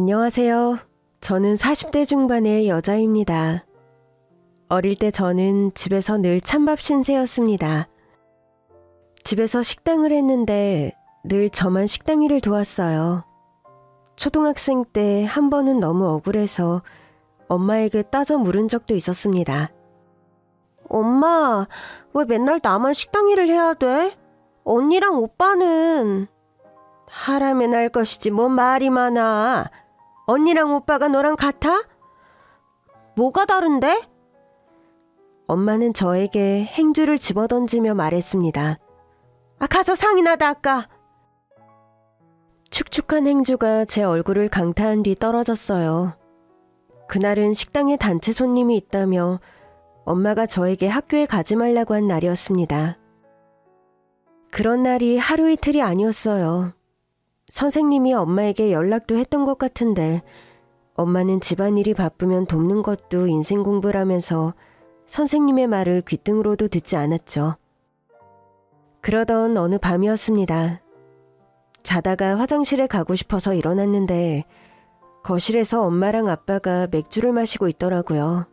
안녕하세요. 저는 40대 중반의 여자입니다. 어릴 때 저는 집에서 늘 찬밥 신세였습니다. 집에서 식당을 했는데 늘 저만 식당 일을 도왔어요. 초등학생 때 한 번은 너무 억울해서 엄마에게 따져 물은 적도 있었습니다. 엄마, 왜 맨날 나만 식당 일을 해야 돼? 언니랑 오빠는 하라면 할 것이지 뭔 말이 많아. 언니랑 오빠가 너랑 같아? 뭐가 다른데? 엄마는 저에게 행주를 집어던지며 말했습니다. 가서 상이나 닦아. 축축한 행주가 제 얼굴을 강타한 뒤 떨어졌어요. 그날은 식당에 단체 손님이 있다며 엄마가 저에게 학교에 가지 말라고 한 날이었습니다. 그런 날이 하루 이틀이 아니었어요. 선생님이 엄마에게 연락도 했던 것 같은데 엄마는 집안일이 바쁘면 돕는 것도 인생 공부라면서 선생님의 말을 귓등으로도 듣지 않았죠. 그러던 어느 밤이었습니다. 자다가 화장실에 가고 싶어서 일어났는데 거실에서 엄마랑 아빠가 맥주를 마시고 있더라고요.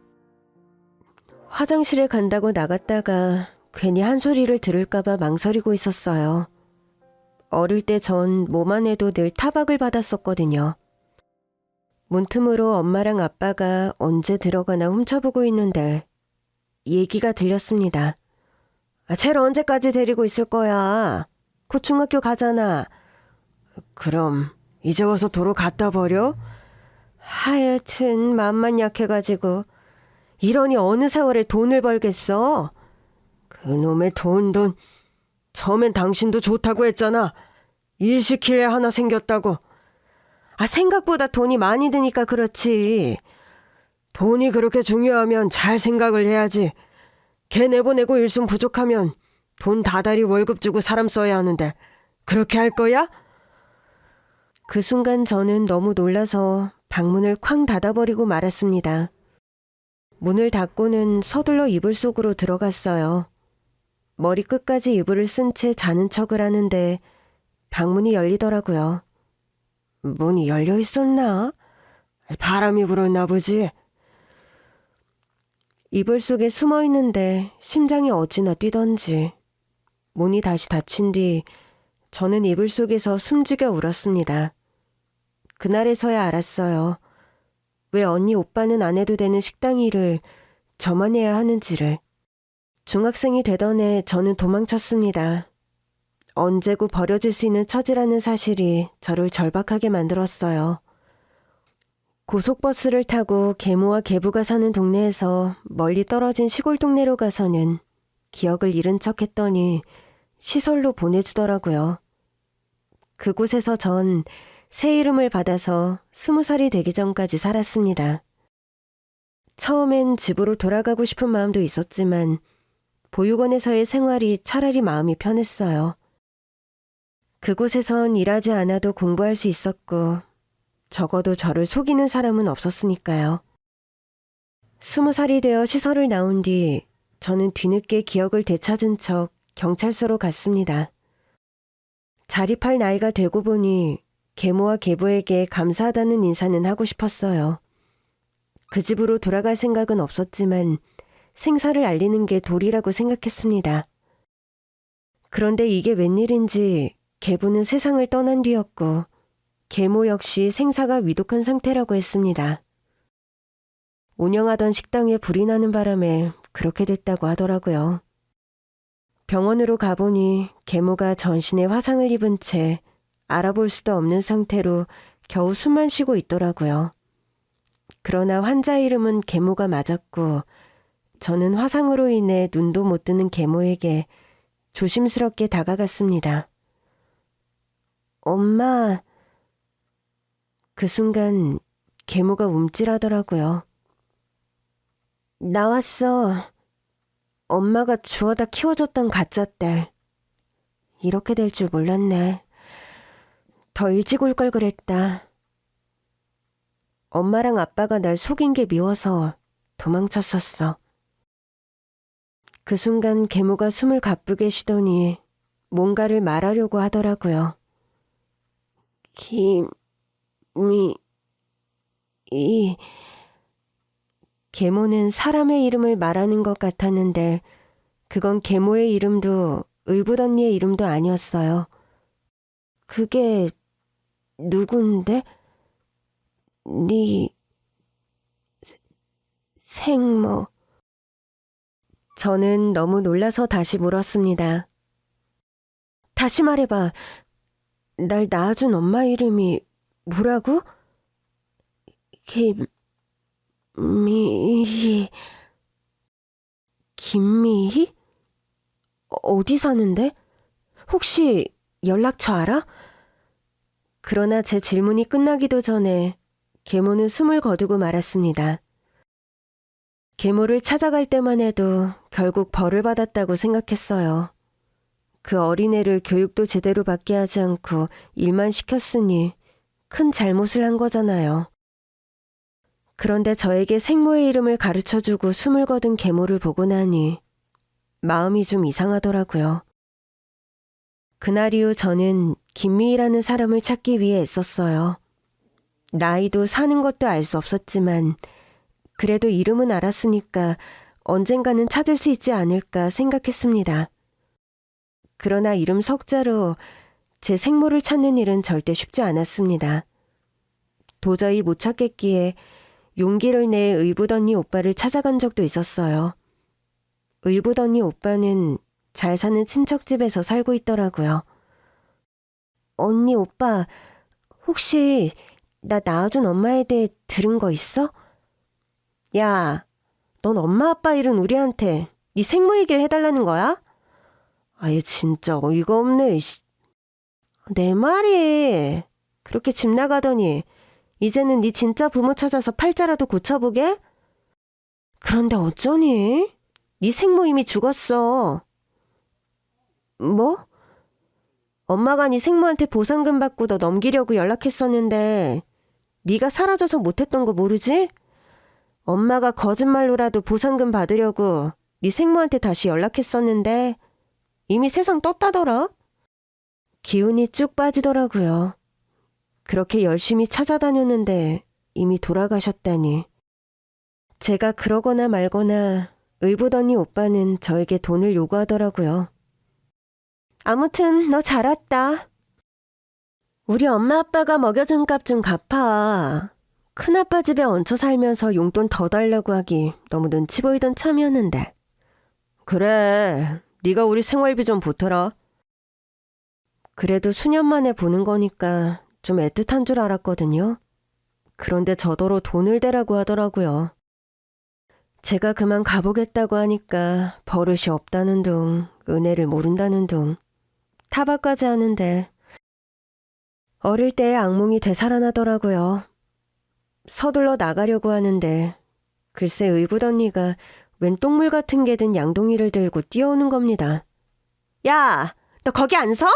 화장실에 간다고 나갔다가 괜히 한 소리를 들을까봐 망설이고 있었어요. 어릴 때 전 뭐만 해도 늘 타박을 받았었거든요. 문틈으로 엄마랑 아빠가 언제 들어가나 훔쳐보고 있는데 얘기가 들렸습니다. 쟤를 언제까지 데리고 있을 거야? 곧 중학교 가잖아. 그럼 이제 와서 도로 갖다 버려? 하여튼 맘만 약해가지고 이러니 어느 세월에 돈을 벌겠어? 그놈의 돈. 처음엔 당신도 좋다고 했잖아. 일 시킬 애 하나 생겼다고. 생각보다 돈이 많이 드니까 그렇지. 돈이 그렇게 중요하면 잘 생각을 해야지. 걔 내보내고 일순 부족하면 돈 다달이 월급 주고 사람 써야 하는데 그렇게 할 거야? 그 순간 저는 너무 놀라서 방문을 쾅 닫아버리고 말았습니다. 문을 닫고는 서둘러 이불 속으로 들어갔어요. 머리끝까지 이불을 쓴 채 자는 척을 하는데 방문이 열리더라고요. 문이 열려 있었나? 바람이 불었나 보지. 이불 속에 숨어 있는데 심장이 어찌나 뛰던지. 문이 다시 닫힌 뒤 저는 이불 속에서 숨죽여 울었습니다. 그날에서야 알았어요. 왜 언니 오빠는 안 해도 되는 식당 일을 저만 해야 하는지를. 중학생이 되던 해 저는 도망쳤습니다. 언제고 버려질 수 있는 처지라는 사실이 저를 절박하게 만들었어요. 고속버스를 타고 계모와 계부가 사는 동네에서 멀리 떨어진 시골 동네로 가서는 기억을 잃은 척 했더니 시설로 보내주더라고요. 그곳에서 전 새 이름을 받아서 20살이 되기 전까지 살았습니다. 처음엔 집으로 돌아가고 싶은 마음도 있었지만 보육원에서의 생활이 차라리 마음이 편했어요. 그곳에선 일하지 않아도 공부할 수 있었고 적어도 저를 속이는 사람은 없었으니까요. 20살이 되어 시설을 나온 뒤 저는 뒤늦게 기억을 되찾은 척 경찰서로 갔습니다. 자립할 나이가 되고 보니 계모와 계부에게 감사하다는 인사는 하고 싶었어요. 그 집으로 돌아갈 생각은 없었지만 생사를 알리는 게 도리라고 생각했습니다. 그런데 이게 웬일인지 계부는 세상을 떠난 뒤였고 계모 역시 생사가 위독한 상태라고 했습니다. 운영하던 식당에 불이 나는 바람에 그렇게 됐다고 하더라고요. 병원으로 가보니 계모가 전신에 화상을 입은 채 알아볼 수도 없는 상태로 겨우 숨만 쉬고 있더라고요. 그러나 환자 이름은 계모가 맞았고 저는 화상으로 인해 눈도 못 뜨는 계모에게 조심스럽게 다가갔습니다. 엄마. 그 순간 계모가 움찔하더라고요. 나왔어. 엄마가 주워다 키워줬던 가짜 딸. 이렇게 될 줄 몰랐네. 더 일찍 올 걸 그랬다. 엄마랑 아빠가 날 속인 게 미워서 도망쳤었어. 그 순간 계모가 숨을 가쁘게 쉬더니 뭔가를 말하려고 하더라고요. 이 계모는 사람의 이름을 말하는 것 같았는데 그건 계모의 이름도 의붓 언니의 이름도 아니었어요. 그게 누군데? 네 생모. 저는 너무 놀라서 다시 물었습니다. 다시 말해봐. 날 낳아준 엄마 이름이 뭐라고? 김미희. 김미희? 어디 사는데? 혹시 연락처 알아? 그러나 제 질문이 끝나기도 전에 계모는 숨을 거두고 말았습니다. 계모를 찾아갈 때만 해도 결국 벌을 받았다고 생각했어요. 그 어린애를 교육도 제대로 받게 하지 않고 일만 시켰으니 큰 잘못을 한 거잖아요. 그런데 저에게 생모의 이름을 가르쳐주고 숨을 거둔 계모를 보고 나니 마음이 좀 이상하더라고요. 그날 이후 저는 김미희라는 사람을 찾기 위해 애썼어요. 나이도 사는 것도 알 수 없었지만 그래도 이름은 알았으니까 언젠가는 찾을 수 있지 않을까 생각했습니다. 그러나 이름 석자로 제 생모를 찾는 일은 절대 쉽지 않았습니다. 도저히 못 찾겠기에 용기를 내 의붓 언니 오빠를 찾아간 적도 있었어요. 의붓 언니 오빠는 잘 사는 친척집에서 살고 있더라고요. 언니 오빠, 혹시 나 낳아준 엄마에 대해 들은 거 있어? 야, 넌 엄마 아빠 잃은 우리한테 네 생모 얘기를 해달라는 거야? 아얘 진짜 어이가 없네. 내 말이 그렇게 집 나가더니 이제는 네 진짜 부모 찾아서 팔자라도 고쳐보게? 그런데 어쩌니? 네 생모 이미 죽었어. 뭐? 엄마가 네 생모한테 보상금 받고 너 넘기려고 연락했었는데 네가 사라져서 못했던 거 모르지? 엄마가 거짓말로라도 보상금 받으려고 네 생모한테 다시 연락했었는데 이미 세상 떴다더라. 기운이 쭉 빠지더라고요. 그렇게 열심히 찾아다녔는데 이미 돌아가셨다니. 제가 그러거나 말거나 의붓 언니 오빠는 저에게 돈을 요구하더라고요. 아무튼 너 잘 왔다. 우리 엄마 아빠가 먹여준 값 좀 갚아. 큰아빠 집에 얹혀 살면서 용돈 더 달라고 하기 너무 눈치 보이던 참이었는데. 그래, 네가 우리 생활비 좀 보태라. 그래도 수년 만에 보는 거니까 좀 애틋한 줄 알았거든요. 그런데 저더러 돈을 대라고 하더라고요. 제가 그만 가보겠다고 하니까 버릇이 없다는 둥, 은혜를 모른다는 둥, 타박까지 하는데 어릴 때의 악몽이 되살아나더라고요. 서둘러 나가려고 하는데 글쎄 의붓 언니가 웬 똥물 같은 게 든 양동이를 들고 뛰어오는 겁니다. 야, 너 거기 안 서?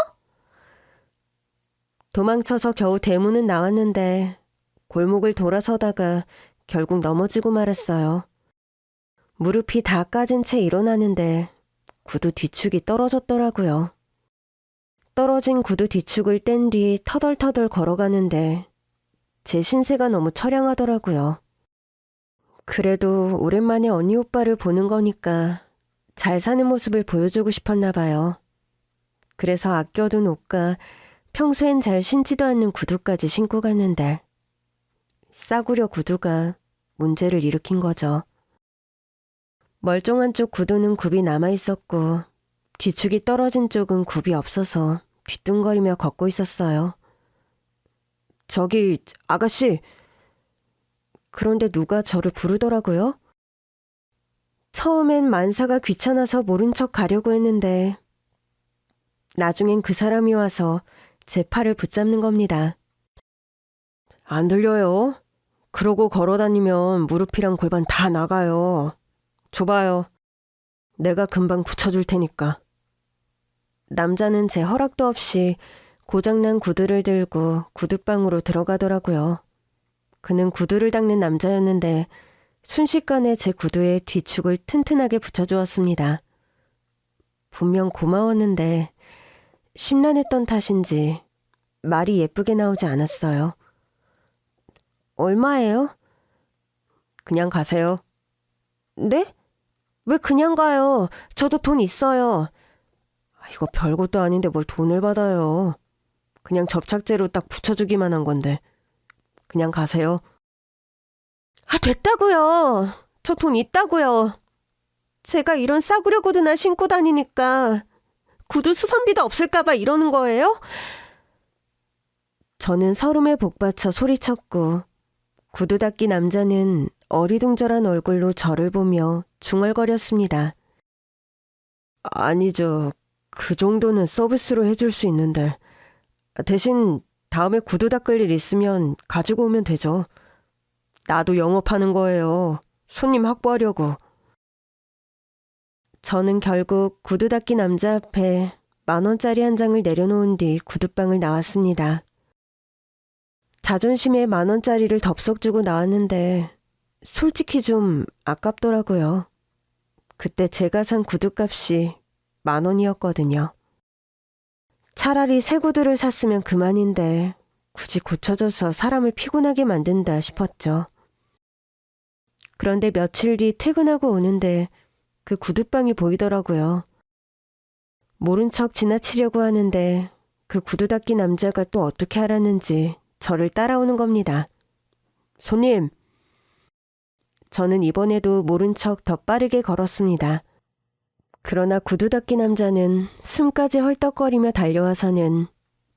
도망쳐서 겨우 대문은 나왔는데 골목을 돌아서다가 결국 넘어지고 말았어요. 무릎이 다 까진 채 일어나는데 구두 뒤축이 떨어졌더라고요. 떨어진 구두 뒤축을 뗀 뒤 터덜터덜 걸어가는데 제 신세가 너무 처량하더라고요. 그래도 오랜만에 언니 오빠를 보는 거니까 잘 사는 모습을 보여주고 싶었나 봐요. 그래서 아껴둔 옷과 평소엔 잘 신지도 않는 구두까지 신고 갔는데 싸구려 구두가 문제를 일으킨 거죠. 멀쩡한 쪽 구두는 굽이 남아있었고 뒤축이 떨어진 쪽은 굽이 없어서 뒤뚱거리며 걷고 있었어요. 저기 아가씨. 그런데 누가 저를 부르더라고요. 처음엔 만사가 귀찮아서 모른 척 가려고 했는데 나중엔 그 사람이 와서 제 팔을 붙잡는 겁니다. 안 들려요. 그러고 걸어다니면 무릎이랑 골반 다 나가요. 줘봐요. 내가 금방 붙여줄 테니까. 남자는 제 허락도 없이 고장난 구두를 들고 구두방으로 들어가더라고요. 그는 구두를 닦는 남자였는데 순식간에 제 구두에 뒤축을 튼튼하게 붙여주었습니다. 분명 고마웠는데 심란했던 탓인지 말이 예쁘게 나오지 않았어요. 얼마예요? 그냥 가세요. 네? 왜 그냥 가요? 저도 돈 있어요. 이거 별것도 아닌데 뭘 돈을 받아요. 그냥 접착제로 딱 붙여주기만 한 건데. 그냥 가세요. 됐다고요. 저 돈 있다고요. 제가 이런 싸구려 구두나 신고 다니니까 구두 수선비도 없을까봐 이러는 거예요? 저는 서름에 복받쳐 소리쳤고 구두 닦기 남자는 어리둥절한 얼굴로 저를 보며 중얼거렸습니다. 아니죠. 그 정도는 서비스로 해줄 수 있는데 대신 다음에 구두 닦을 일 있으면 가지고 오면 되죠. 나도 영업하는 거예요. 손님 확보하려고. 저는 결국 구두 닦기 남자 앞에 10,000원짜리 한 장을 내려놓은 뒤 구두방을 나왔습니다. 자존심에 10,000원짜리를 덥석 주고 나왔는데 솔직히 좀 아깝더라고요. 그때 제가 산 구두값이 10,000원이었거든요. 차라리 새 구두를 샀으면 그만인데 굳이 고쳐줘서 사람을 피곤하게 만든다 싶었죠. 그런데 며칠 뒤 퇴근하고 오는데 그 구두방이 보이더라고요. 모른 척 지나치려고 하는데 그 구두 닦기 남자가 또 어떻게 알았는지 저를 따라오는 겁니다. 손님! 저는 이번에도 모른 척 더 빠르게 걸었습니다. 그러나 구두 닦기 남자는 숨까지 헐떡거리며 달려와서는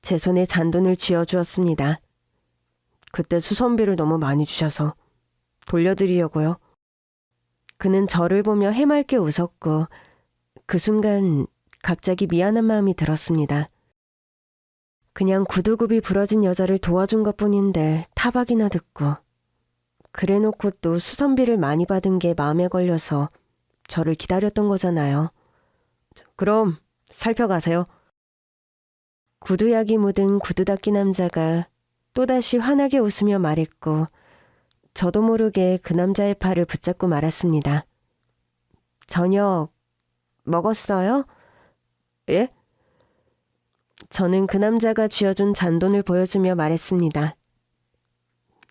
제 손에 잔돈을 쥐어주었습니다. 그때 수선비를 너무 많이 주셔서 돌려드리려고요. 그는 저를 보며 해맑게 웃었고 그 순간 갑자기 미안한 마음이 들었습니다. 그냥 구두굽이 부러진 여자를 도와준 것뿐인데 타박이나 듣고 그래놓고 또 수선비를 많이 받은 게 마음에 걸려서 저를 기다렸던 거잖아요. 그럼 살펴가세요. 구두약이 묻은 구두 닦기 남자가 또다시 환하게 웃으며 말했고 저도 모르게 그 남자의 팔을 붙잡고 말았습니다. 저녁 먹었어요? 예? 저는 그 남자가 쥐어준 잔돈을 보여주며 말했습니다.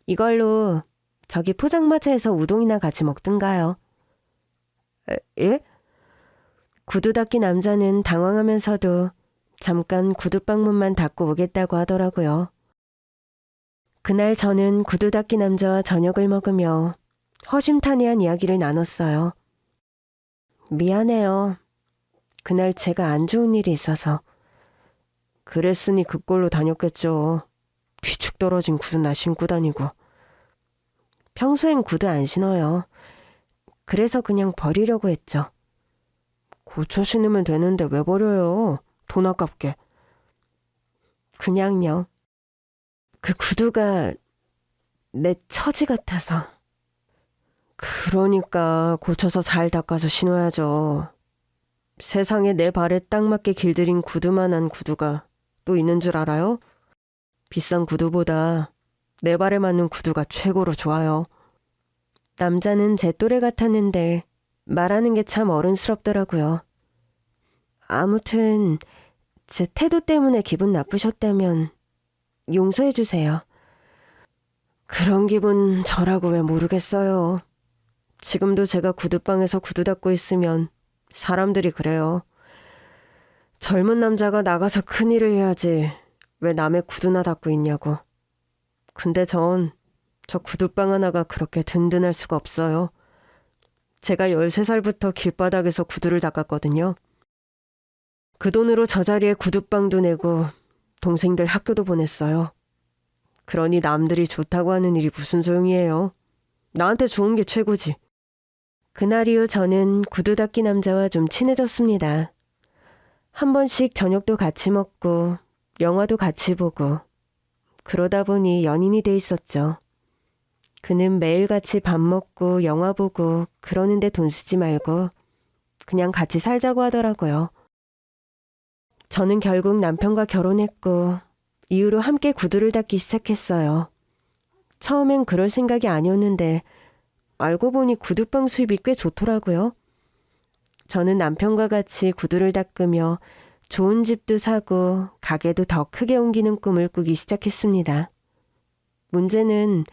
이걸로 저기 포장마차에서 우동이나 같이 먹든가요. 예? 구두 닦기 남자는 당황하면서도 잠깐 구두방 문만 닫고 오겠다고 하더라고요. 그날 저는 구두 닦기 남자와 저녁을 먹으며 허심탄회한 이야기를 나눴어요. 미안해요. 그날 제가 안 좋은 일이 있어서. 그랬으니 그 꼴로 다녔겠죠. 뒤축 떨어진 구두나 신고 다니고. 평소엔 구두 안 신어요. 그래서 그냥 버리려고 했죠. 고쳐 신으면 되는데 왜 버려요? 돈 아깝게. 그냥요. 그 구두가 내 처지 같아서. 그러니까 고쳐서 잘 닦아서 신어야죠. 세상에 내 발에 딱 맞게 길들인 구두만한 구두가 또 있는 줄 알아요? 비싼 구두보다 내 발에 맞는 구두가 최고로 좋아요. 남자는 제 또래 같았는데 말하는 게 참 어른스럽더라고요. 아무튼 제 태도 때문에 기분 나쁘셨다면 용서해 주세요. 그런 기분 저라고 왜 모르겠어요. 지금도 제가 구두방에서 구두 닦고 있으면 사람들이 그래요. 젊은 남자가 나가서 큰일을 해야지 왜 남의 구두나 닦고 있냐고. 근데 저 구두방 하나가 그렇게 든든할 수가 없어요. 제가 13살부터 길바닥에서 구두를 닦았거든요. 그 돈으로 저 자리에 구두방도 내고 동생들 학교도 보냈어요. 그러니 남들이 좋다고 하는 일이 무슨 소용이에요. 나한테 좋은 게 최고지. 그날 이후 저는 구두 닦기 남자와 좀 친해졌습니다. 한 번씩 저녁도 같이 먹고 영화도 같이 보고 그러다 보니 연인이 돼 있었죠. 그는 매일같이 밥 먹고 영화 보고 그러는데 돈 쓰지 말고 그냥 같이 살자고 하더라고요. 저는 결국 남편과 결혼했고 이후로 함께 구두를 닦기 시작했어요. 처음엔 그럴 생각이 아니었는데 알고 보니 구두방 수입이 꽤 좋더라고요. 저는 남편과 같이 구두를 닦으며 좋은 집도 사고 가게도 더 크게 옮기는 꿈을 꾸기 시작했습니다. 문제는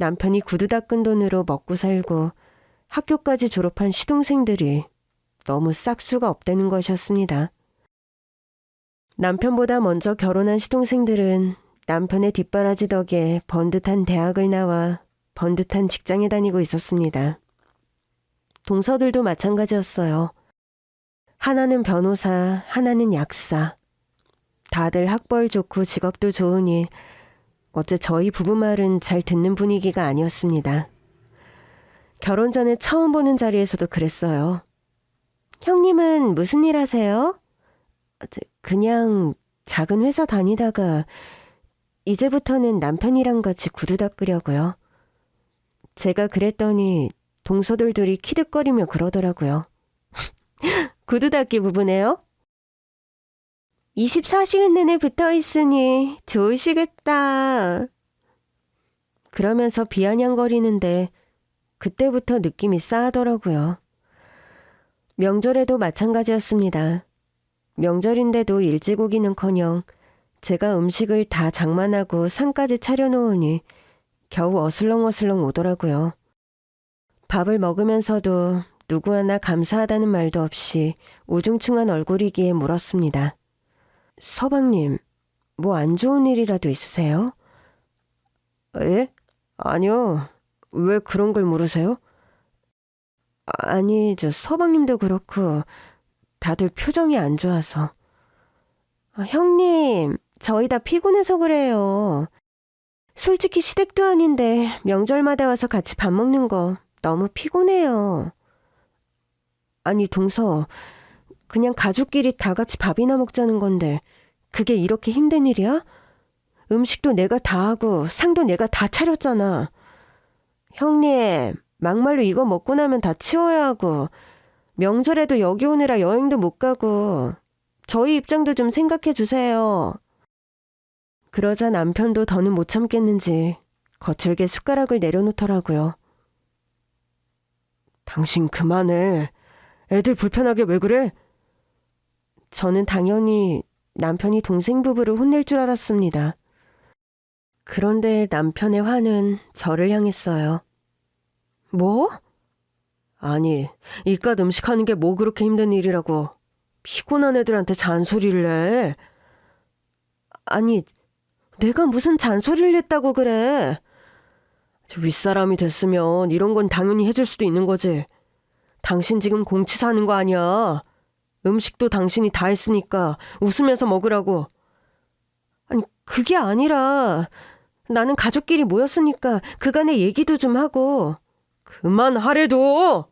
남편이 구두 닦은 돈으로 먹고 살고 학교까지 졸업한 시동생들이 너무 싹수가 없다는 것이었습니다. 남편보다 먼저 결혼한 시동생들은 남편의 뒷바라지 덕에 번듯한 대학을 나와 번듯한 직장에 다니고 있었습니다. 동서들도 마찬가지였어요. 하나는 변호사, 하나는 약사. 다들 학벌 좋고 직업도 좋으니 어째 저희 부부 말은 잘 듣는 분위기가 아니었습니다. 결혼 전에 처음 보는 자리에서도 그랬어요. 형님은 무슨 일 하세요? 그냥 작은 회사 다니다가 이제부터는 남편이랑 같이 구두 닦으려고요. 제가 그랬더니 동서들 둘이 키득거리며 그러더라고요. 구두 닦기 부부네요? 24시간 내내 붙어있으니 좋으시겠다. 그러면서 비아냥거리는데 그때부터 느낌이 싸하더라고요. 명절에도 마찬가지였습니다. 명절인데도 일찍 오기는커녕 제가 음식을 다 장만하고 상까지 차려놓으니 겨우 어슬렁어슬렁 오더라고요. 밥을 먹으면서도 누구 하나 감사하다는 말도 없이 우중충한 얼굴이기에 물었습니다. 서방님, 뭐 안 좋은 일이라도 있으세요? 예? 아니요. 왜 그런 걸 물으세요? 아니, 서방님도 그렇고 다들 표정이 안 좋아서. 형님, 저희 다 피곤해서 그래요. 솔직히 시댁도 아닌데 명절마다 와서 같이 밥 먹는 거 너무 피곤해요. 아니, 동서, 그냥 가족끼리 다 같이 밥이나 먹자는 건데 그게 이렇게 힘든 일이야? 음식도 내가 다 하고 상도 내가 다 차렸잖아. 형님, 막말로 이거 먹고 나면 다 치워야 하고 명절에도 여기 오느라 여행도 못 가고 저희 입장도 좀 생각해 주세요. 그러자 남편도 더는 못 참겠는지 거칠게 숟가락을 내려놓더라고요. 당신 그만해. 애들 불편하게 왜 그래? 저는 당연히 남편이 동생 부부를 혼낼 줄 알았습니다. 그런데 남편의 화는 저를 향했어요. 뭐? 아니, 이깟 음식하는 게 뭐 그렇게 힘든 일이라고 피곤한 애들한테 잔소리를 해. 아니, 내가 무슨 잔소리를 했다고 그래. 윗사람이 됐으면 이런 건 당연히 해줄 수도 있는 거지. 당신 지금 공치 사는 거 아니야. 음식도 당신이 다 했으니까 웃으면서 먹으라고. 아니, 그게 아니라 나는 가족끼리 모였으니까 그간의 얘기도 좀 하고. 그만하래도!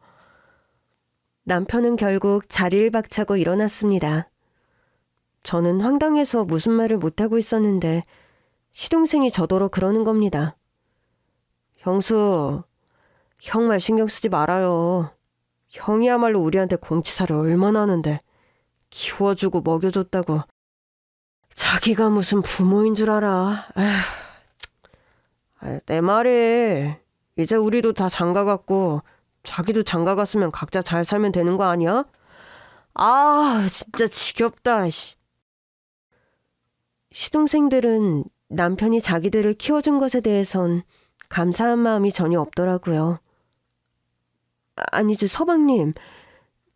남편은 결국 자리를 박차고 일어났습니다. 저는 황당해서 무슨 말을 못하고 있었는데 시동생이 저더러 그러는 겁니다. 형수, 형 말 신경 쓰지 말아요. 형이야말로 우리한테 공치사를 얼마나 하는데 키워주고 먹여줬다고. 자기가 무슨 부모인 줄 알아. 내 말이 이제 우리도 다 장가갔고 자기도 장가갔으면 각자 잘 살면 되는 거 아니야? 아, 진짜 지겹다. 시동생들은 남편이 자기들을 키워준 것에 대해선 감사한 마음이 전혀 없더라고요. 아니지, 서방님.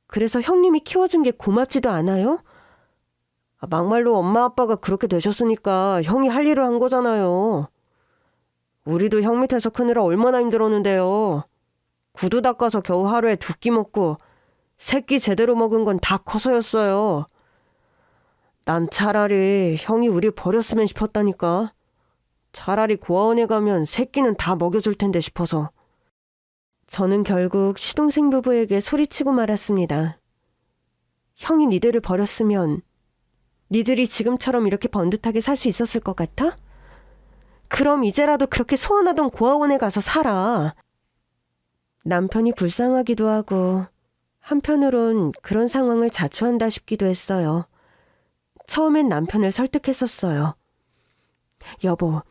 그래서 형님이 키워준 게 고맙지도 않아요? 막말로 엄마 아빠가 그렇게 되셨으니까 형이 할 일을 한 거잖아요. 우리도 형 밑에서 크느라 얼마나 힘들었는데요. 구두 닦아서 겨우 하루에 2끼 먹고 새끼 제대로 먹은 건 다 커서였어요. 난 차라리 형이 우리 버렸으면 싶었다니까. 차라리 고아원에 가면 새끼는 다 먹여줄 텐데 싶어서. 저는 결국 시동생 부부에게 소리치고 말았습니다. 형이 니들을 버렸으면 니들이 지금처럼 이렇게 번듯하게 살 수 있었을 것 같아? 그럼 이제라도 그렇게 소원하던 고아원에 가서 살아. 남편이 불쌍하기도 하고 한편으론 그런 상황을 자초한다 싶기도 했어요. 처음엔 남편을 설득했었어요. 여보,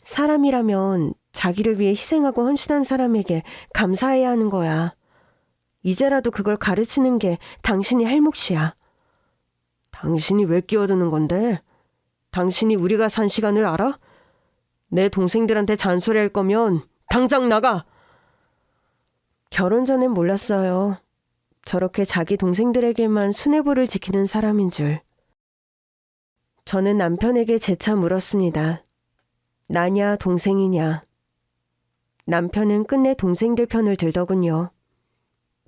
사람이라면 자기를 위해 희생하고 헌신한 사람에게 감사해야 하는 거야. 이제라도 그걸 가르치는 게 당신이 할 몫이야. 당신이 왜 끼어드는 건데? 당신이 우리가 산 시간을 알아? 내 동생들한테 잔소리할 거면 당장 나가! 결혼 전엔 몰랐어요. 저렇게 자기 동생들에게만 수뇌부를 지키는 사람인 줄. 저는 남편에게 재차 물었습니다. 나냐 동생이냐. 남편은 끝내 동생들 편을 들더군요.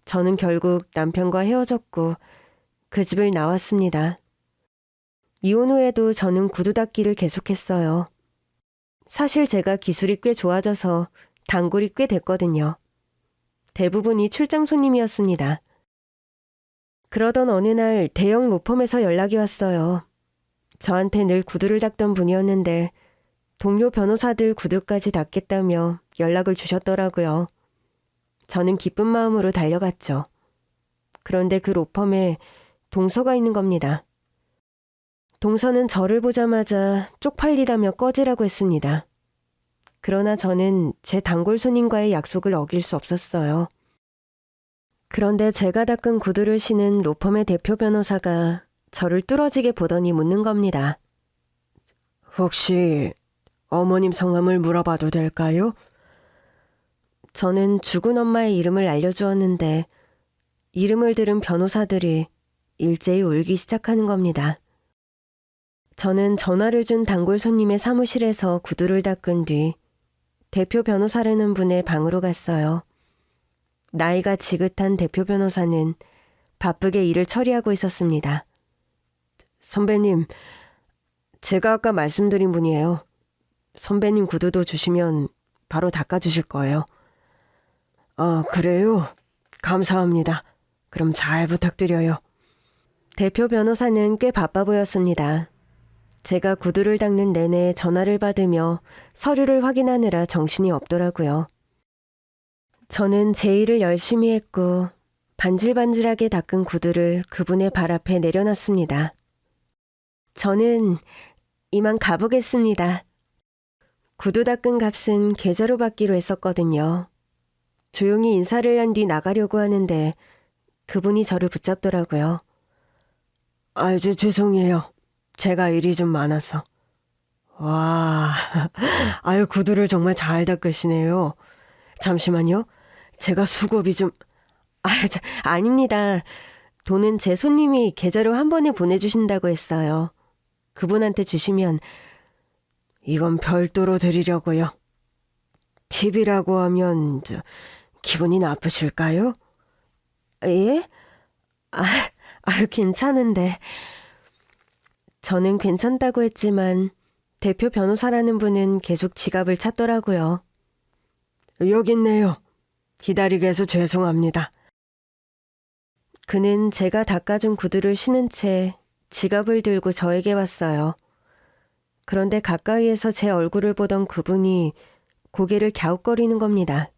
저는 결국 남편과 헤어졌고 그 집을 나왔습니다. 이혼 후에도 저는 구두 닦기를 계속했어요. 사실 제가 기술이 꽤 좋아져서 단골이 꽤 됐거든요. 대부분이 출장 손님이었습니다. 그러던 어느 날 대형 로펌에서 연락이 왔어요. 저한테 늘 구두를 닦던 분이었는데 동료 변호사들 구두까지 닦겠다며 연락을 주셨더라고요. 저는 기쁜 마음으로 달려갔죠. 그런데 그 로펌에 동서가 있는 겁니다. 동서는 저를 보자마자 쪽팔리다며 꺼지라고 했습니다. 그러나 저는 제 단골 손님과의 약속을 어길 수 없었어요. 그런데 제가 닦은 구두를 신은 로펌의 대표 변호사가 저를 뚫어지게 보더니 묻는 겁니다. 혹시 어머님 성함을 물어봐도 될까요? 저는 죽은 엄마의 이름을 알려주었는데 이름을 들은 변호사들이 일제히 울기 시작하는 겁니다. 저는 전화를 준 단골 손님의 사무실에서 구두를 닦은 뒤 대표 변호사라는 분의 방으로 갔어요. 나이가 지긋한 대표 변호사는 바쁘게 일을 처리하고 있었습니다. 선배님, 제가 아까 말씀드린 분이에요. 선배님 구두도 주시면 바로 닦아주실 거예요. 아, 그래요? 감사합니다. 그럼 잘 부탁드려요. 대표 변호사는 꽤 바빠 보였습니다. 제가 구두를 닦는 내내 전화를 받으며 서류를 확인하느라 정신이 없더라고요. 저는 제 일을 열심히 했고 반질반질하게 닦은 구두를 그분의 발 앞에 내려놨습니다. 저는 이만 가보겠습니다. 구두 닦은 값은 계좌로 받기로 했었거든요. 조용히 인사를 한 뒤 나가려고 하는데 그분이 저를 붙잡더라고요. 아주 죄송해요. 제가 일이 좀 많아서. 와, 아유 구두를 정말 잘 닦으시네요. 잠시만요. 제가 수고비 좀... 아닙니다. 돈은 제 손님이 계좌로 한 번에 보내주신다고 했어요. 그분한테 주시면... 이건 별도로 드리려고요. 팁이라고 하면 기분이 나쁘실까요? 예? 괜찮은데... 저는 괜찮다고 했지만 대표 변호사라는 분은 계속 지갑을 찾더라고요. 여기 있네요. 기다리게 해서 죄송합니다. 그는 제가 닦아준 구두를 신은 채 지갑을 들고 저에게 왔어요. 그런데 가까이에서 제 얼굴을 보던 그분이 고개를 갸웃거리는 겁니다.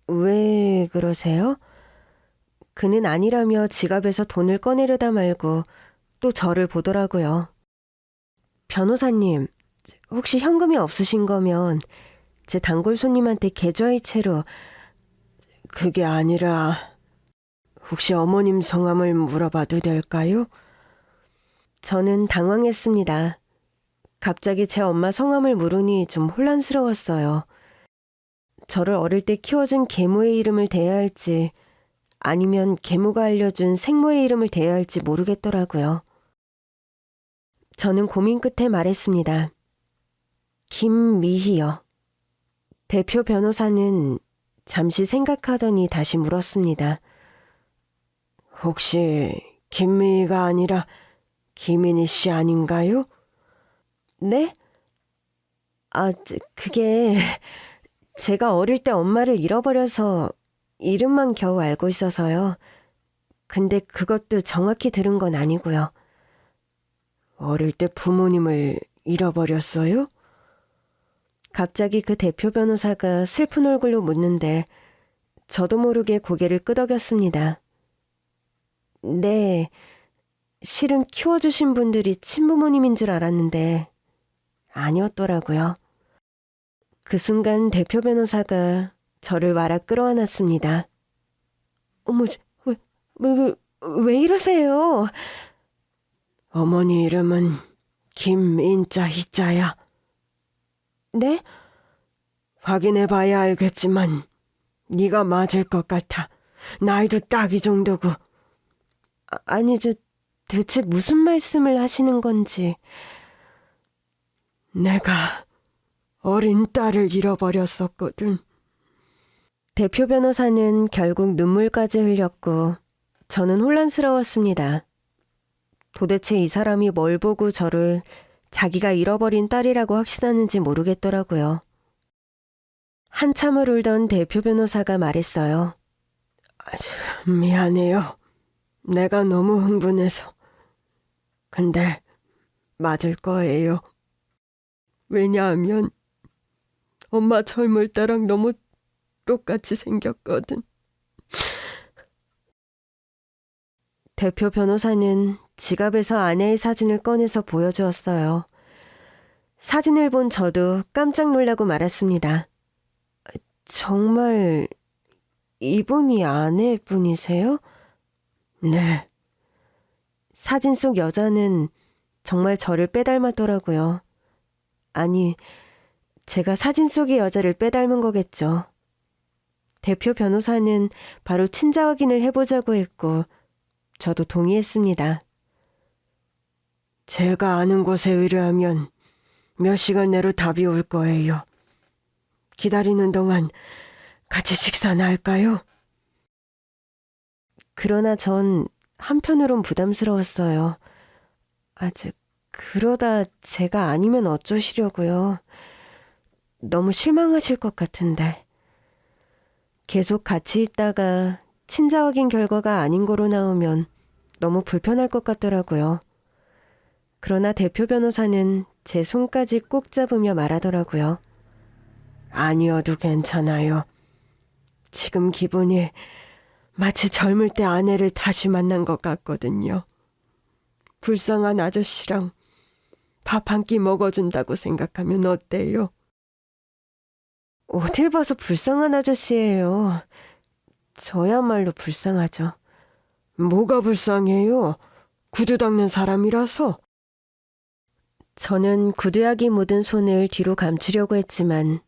왜 그러세요? 그는 아니라며 지갑에서 돈을 꺼내려다 말고 또 저를 보더라고요. 변호사님, 혹시 현금이 없으신 거면 제 단골 손님한테 계좌이체로... 그게 아니라 혹시 어머님 성함을 물어봐도 될까요? 저는 당황했습니다. 갑자기 제 엄마 성함을 물으니 좀 혼란스러웠어요. 저를 어릴 때 키워준 계모의 이름을 대해야 할지 아니면 계모가 알려준 생모의 이름을 대해야 할지 모르겠더라고요. 저는 고민 끝에 말했습니다. 김미희요. 대표 변호사는 잠시 생각하더니 다시 물었습니다. 혹시 김미희가 아니라 김인희 씨 아닌가요? 네? 그게 제가 어릴 때 엄마를 잃어버려서 이름만 겨우 알고 있어서요. 근데 그것도 정확히 들은 건 아니고요. 어릴 때 부모님을 잃어버렸어요? 갑자기 그 대표 변호사가 슬픈 얼굴로 묻는데 저도 모르게 고개를 끄덕였습니다. 네, 실은 키워주신 분들이 친부모님인 줄 알았는데 아니었더라고요. 그 순간 대표 변호사가 저를 와라 끌어안았습니다. 어머, 왜 이러세요? 어머니 이름은 김인자 희자야. 네? 확인해봐야 알겠지만 네가 맞을 것 같아. 나이도 딱 이 정도고. 아니, 대체 무슨 말씀을 하시는 건지. 내가 어린 딸을 잃어버렸었거든. 대표 변호사는 결국 눈물까지 흘렸고 저는 혼란스러웠습니다. 도대체 이 사람이 뭘 보고 저를 자기가 잃어버린 딸이라고 확신하는지 모르겠더라고요. 한참을 울던 대표 변호사가 말했어요. 미안해요. 내가 너무 흥분해서. 근데 맞을 거예요. 왜냐하면 엄마 젊을 때랑 너무 똑같이 생겼거든. 대표 변호사는 지갑에서 아내의 사진을 꺼내서 보여주었어요. 사진을 본 저도 깜짝 놀라고 말았습니다. 정말 이분이 아내분이세요? 네. 사진 속 여자는 정말 저를 빼닮았더라고요. 아니, 제가 사진 속의 여자를 빼닮은 거겠죠. 대표 변호사는 바로 친자 확인을 해보자고 했고 저도 동의했습니다. 제가 아는 곳에 의뢰하면 몇 시간 내로 답이 올 거예요. 기다리는 동안 같이 식사나 할까요? 그러나 전 한편으론 부담스러웠어요. 아직 그러다 제가 아니면 어쩌시려고요. 너무 실망하실 것 같은데. 계속 같이 있다가 친자 확인 결과가 아닌 거로 나오면 너무 불편할 것 같더라고요. 그러나 대표 변호사는 제 손까지 꼭 잡으며 말하더라고요. 아니어도 괜찮아요. 지금 기분이 마치 젊을 때 아내를 다시 만난 것 같거든요. 불쌍한 아저씨랑 밥 한 끼 먹어준다고 생각하면 어때요? 어딜 봐서 불쌍한 아저씨예요. 저야말로 불쌍하죠. 뭐가 불쌍해요? 구두 닦는 사람이라서. 저는 구두약이 묻은 손을 뒤로 감추려고 했지만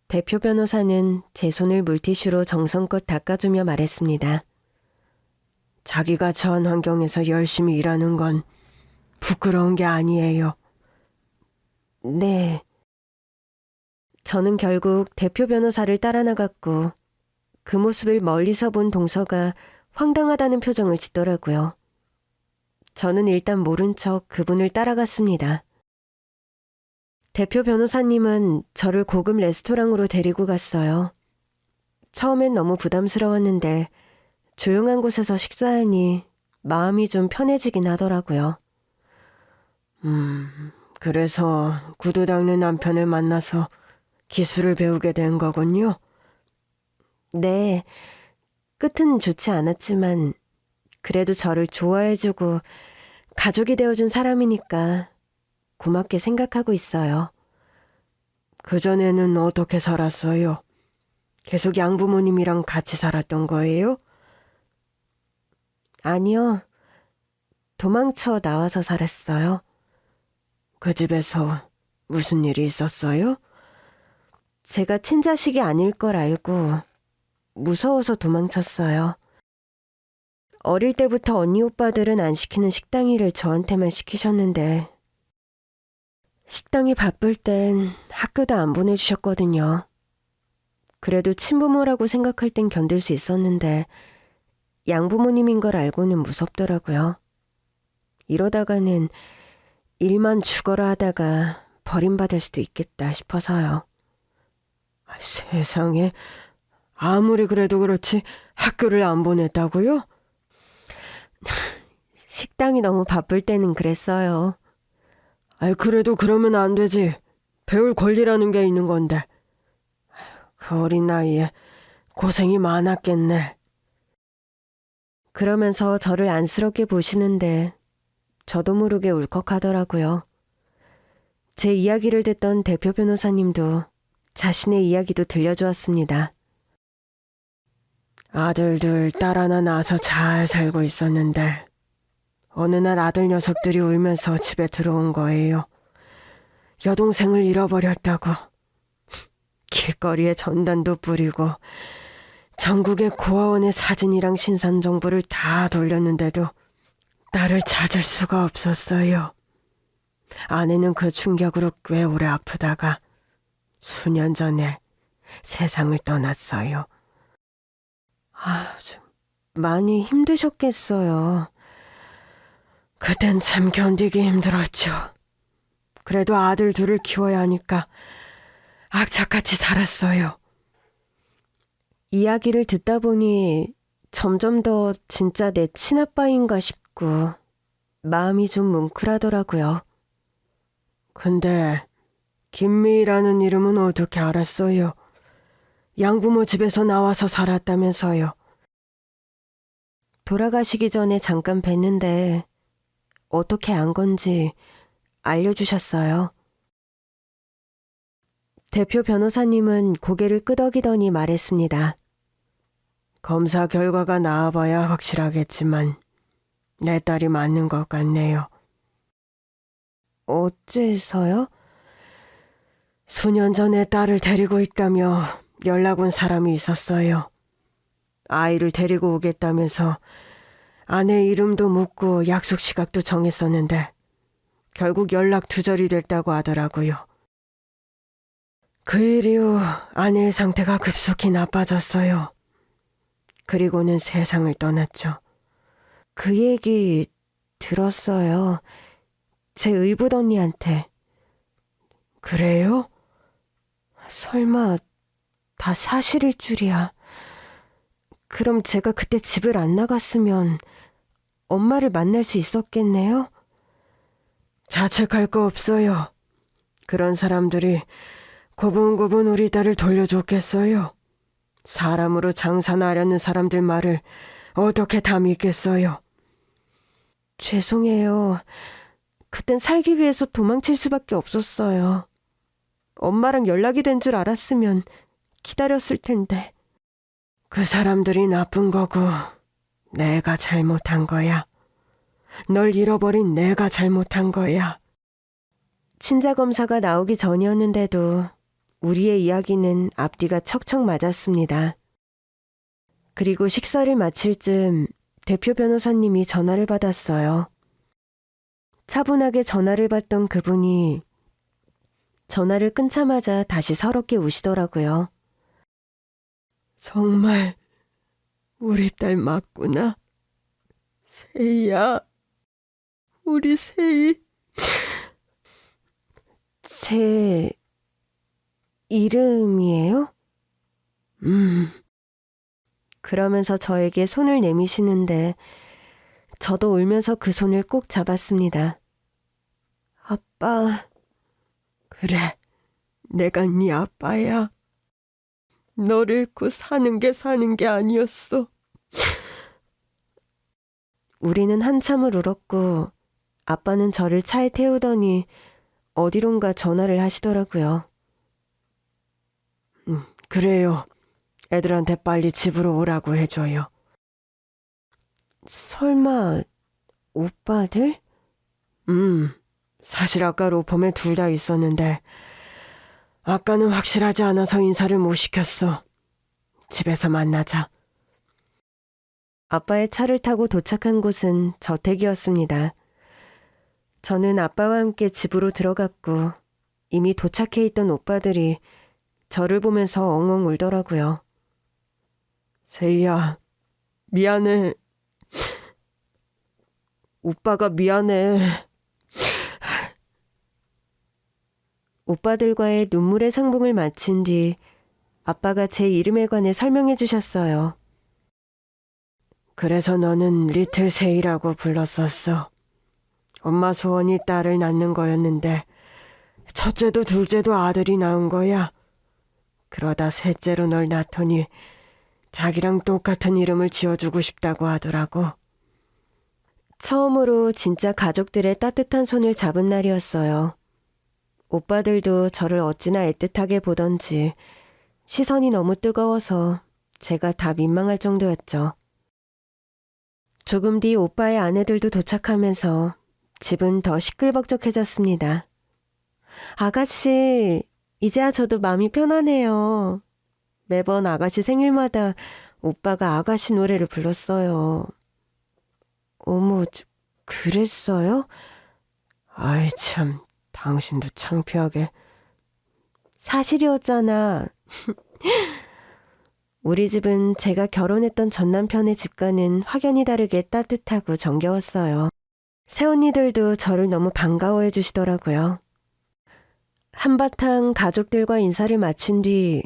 대표 변호사는 제 손을 물티슈로 정성껏 닦아주며 말했습니다. 자기가 처한 환경에서 열심히 일하는 건 부끄러운 게 아니에요. 네. 저는 결국 대표 변호사를 따라 나갔고 그 모습을 멀리서 본 동서가 황당하다는 표정을 짓더라고요. 저는 일단 모른 척 그분을 따라갔습니다. 대표 변호사님은 저를 고급 레스토랑으로 데리고 갔어요. 처음엔 너무 부담스러웠는데 조용한 곳에서 식사하니 마음이 좀 편해지긴 하더라고요. 그래서 구두 닦는 남편을 만나서 기술을 배우게 된 거군요. 네, 끝은 좋지 않았지만 그래도 저를 좋아해주고 가족이 되어준 사람이니까 고맙게 생각하고 있어요. 그전에는 어떻게 살았어요? 계속 양부모님이랑 같이 살았던 거예요? 아니요, 도망쳐 나와서 살았어요. 그 집에서 무슨 일이 있었어요? 제가 친자식이 아닐 걸 알고 무서워서 도망쳤어요. 어릴 때부터 언니 오빠들은 안 시키는 식당 일을 저한테만 시키셨는데 식당이 바쁠 땐 학교도 안 보내주셨거든요. 그래도 친부모라고 생각할 땐 견딜 수 있었는데 양부모님인 걸 알고는 무섭더라고요. 이러다가는 일만 죽어라 하다가 버림받을 수도 있겠다 싶어서요. 세상에, 아무리 그래도 그렇지 학교를 안 보냈다고요? 식당이 너무 바쁠 때는 그랬어요. 그래도 그러면 안 되지. 배울 권리라는 게 있는 건데. 그 어린 나이에 고생이 많았겠네. 그러면서 저를 안쓰럽게 보시는데 저도 모르게 울컥하더라고요. 제 이야기를 듣던 대표 변호사님도 자신의 이야기도 들려주었습니다. 아들 둘, 딸 하나 낳아서 잘 살고 있었는데 어느 날 아들 녀석들이 울면서 집에 들어온 거예요. 여동생을 잃어버렸다고. 길거리에 전단도 뿌리고 전국의 고아원의 사진이랑 신상정보를 다 돌렸는데도 딸을 찾을 수가 없었어요. 아내는 그 충격으로 꽤 오래 아프다가 수년 전에 세상을 떠났어요. 좀 많이 힘드셨겠어요. 그땐 참 견디기 힘들었죠. 그래도 아들 둘을 키워야 하니까 악착같이 살았어요. 이야기를 듣다 보니 점점 더 진짜 내 친아빠인가 싶고 마음이 좀 뭉클하더라고요. 근데 김미희라는 이름은 어떻게 알았어요? 양부모 집에서 나와서 살았다면서요. 돌아가시기 전에 잠깐 뵀는데 어떻게 안 건지 알려주셨어요. 대표 변호사님은 고개를 끄덕이더니 말했습니다. 검사 결과가 나와봐야 확실하겠지만 내 딸이 맞는 것 같네요. 어째서요? 수년 전에 딸을 데리고 있다며 연락 온 사람이 있었어요. 아이를 데리고 오겠다면서 아내 이름도 묻고 약속 시각도 정했었는데 결국 연락 두절이 됐다고 하더라고요. 그 일 이후 아내의 상태가 급속히 나빠졌어요. 그리고는 세상을 떠났죠. 그 얘기 들었어요. 제 의붓 언니한테. 그래요? 설마 다 사실일 줄이야. 그럼 제가 그때 집을 안 나갔으면 엄마를 만날 수 있었겠네요? 자책할 거 없어요. 그런 사람들이 고분고분 우리 딸을 돌려줬겠어요. 사람으로 장사나려는 사람들 말을 어떻게 다 믿겠어요. 죄송해요. 그땐 살기 위해서 도망칠 수밖에 없었어요. 엄마랑 연락이 된 줄 알았으면 기다렸을 텐데. 그 사람들이 나쁜 거고 내가 잘못한 거야. 널 잃어버린 내가 잘못한 거야. 친자 검사가 나오기 전이었는데도 우리의 이야기는 앞뒤가 척척 맞았습니다. 그리고 식사를 마칠 즈음 대표 변호사님이 전화를 받았어요. 차분하게 전화를 받던 그분이 전화를 끊자마자 다시 서럽게 우시더라고요. 정말 우리 딸 맞구나. 세희야, 우리 세희. 제 이름이에요? 그러면서 저에게 손을 내미시는데 저도 울면서 그 손을 꼭 잡았습니다. 아빠. 그래, 내가 네 아빠야. 너를 잃고 사는 게 아니었어. 우리는 한참을 울었고 아빠는 저를 차에 태우더니 어디론가 전화를 하시더라고요. 그래요. 애들한테 빨리 집으로 오라고 해줘요. 설마 오빠들? 사실 아까 로펌에 둘 다 있었는데 아까는 확실하지 않아서 인사를 못 시켰어. 집에서 만나자. 아빠의 차를 타고 도착한 곳은 저택이었습니다. 저는 아빠와 함께 집으로 들어갔고 이미 도착해 있던 오빠들이 저를 보면서 엉엉 울더라고요. 세희야, 미안해. 오빠가 미안해. 오빠들과의 눈물의 상봉을 마친 뒤 아빠가 제 이름에 관해 설명해 주셨어요. 그래서 너는 리틀 세희라고 불렀었어. 엄마 소원이 딸을 낳는 거였는데 첫째도 둘째도 아들이 낳은 거야. 그러다 셋째로 널 낳더니 자기랑 똑같은 이름을 지어주고 싶다고 하더라고. 처음으로 진짜 가족들의 따뜻한 손을 잡은 날이었어요. 오빠들도 저를 어찌나 애틋하게 보던지 시선이 너무 뜨거워서 제가 다 민망할 정도였죠. 조금 뒤 오빠의 아내들도 도착하면서 집은 더 시끌벅적해졌습니다. 아가씨, 이제야 저도 마음이 편하네요. 매번 아가씨 생일마다 오빠가 아가씨 노래를 불렀어요. 어머, 그랬어요? 아이 참, 당신도 창피하게. 사실이었잖아. 우리 집은 제가 결혼했던 전 남편의 집과는 확연히 다르게 따뜻하고 정겨웠어요. 새언니들도 저를 너무 반가워해 주시더라고요. 한바탕 가족들과 인사를 마친 뒤